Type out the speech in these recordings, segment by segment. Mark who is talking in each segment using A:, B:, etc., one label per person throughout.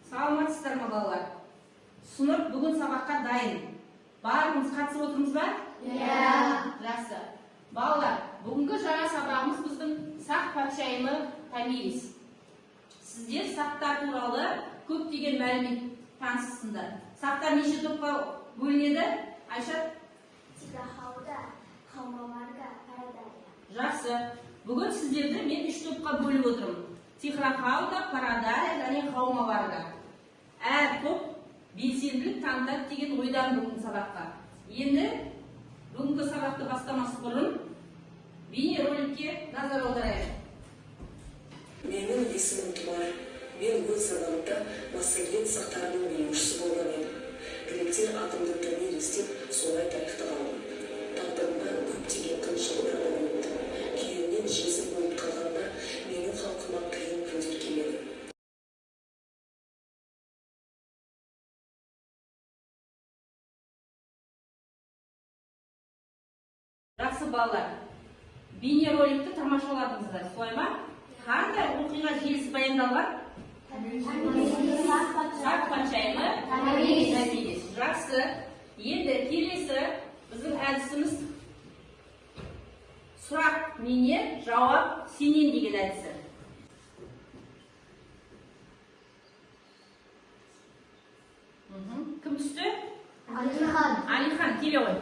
A: Саламатсыздар ма балалар? Сынып бүгін сабаққа дайын. Барлығымыз қатысып отырмыз ба?
B: Иә.
A: Жақсы. Балалар, бүгінгі жаңа сабағымыз біздің сақ патшайымы Томирис. Сіздер сақтар туралы көптеген мәлімет танысыздар. Сақтар неше топқа бөлінеді? Айшат?
B: Тихохауда, Хаумаварга, Парадария.
A: Жақсы. Бүгін сіздерді мен 3 топқа бөліп отырмын. Тихохауда, Парадария және Хаумаварга. Әр топ белсенділік танытады деген ойдан бүгінгі сабаққа. Енді бүгінгі сабақты бастамас бұрын бейнероликке назар аударайық.
C: Менің есімім Тұмар. Мен өз заманымда Массагет сақтарының билеушісі болған едім. Гректер атымды Томирис деп солай тарихта қалдым. Тағдырымнан көптеген қиыншылықтардан өттім. Күйеуімнен жесір болып қалғанда менің халқыма қиын күндер келеді.
A: Жақсы балалар, бейнероликті тамашаладыңыздар, солай ма? Қандай оқиға желісі баяндалған? Сақ патшайымы Томирис. Жақсы. Енді келесі біздің әдісіміз сұрақ менен, жауап сенен деген әдісі. Кім түсті?
B: Алихан.
A: Алихан, келе ғой.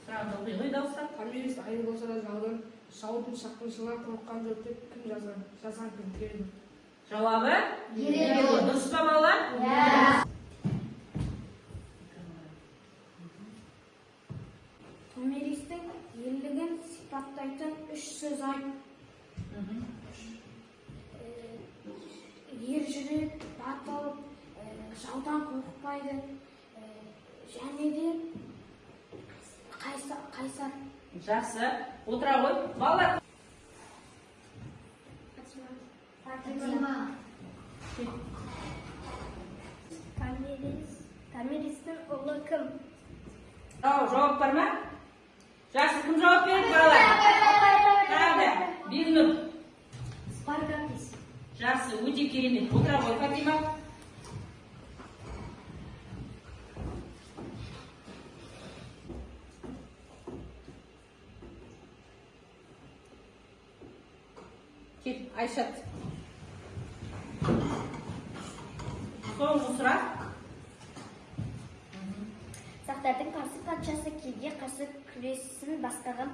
A: Сұрағын оқи ғой дауыстап.
D: Томирис айын болса да жаудан шаудың шапқыншылар қорыққан жоқ деп кім жазған? Жазған кім келді?
A: Жауабы?
B: Ерегеу.
A: Дұрыс па балалар?
B: Иә. Томиристің ерлігін сипаттайтын 3 сөз айт. Ер жүрек, батыл, жаудан қорықпайды, және де қайсар.
A: Жақсы. Отыра ғой. Балалар.
B: Фатима. Томиристің ұлы кім?
A: Жауап бар ма? Жақсы, кім жауап береді балалар? Тағы. Бирнұр.
B: Спартакис.
A: Жақсы, өте керемет. Отыра ғой, Фатима. Кел, Айшат. Соңғы сұрақ.
B: Сақтардың қарсы патшасы кеге қарсы күресін бастаған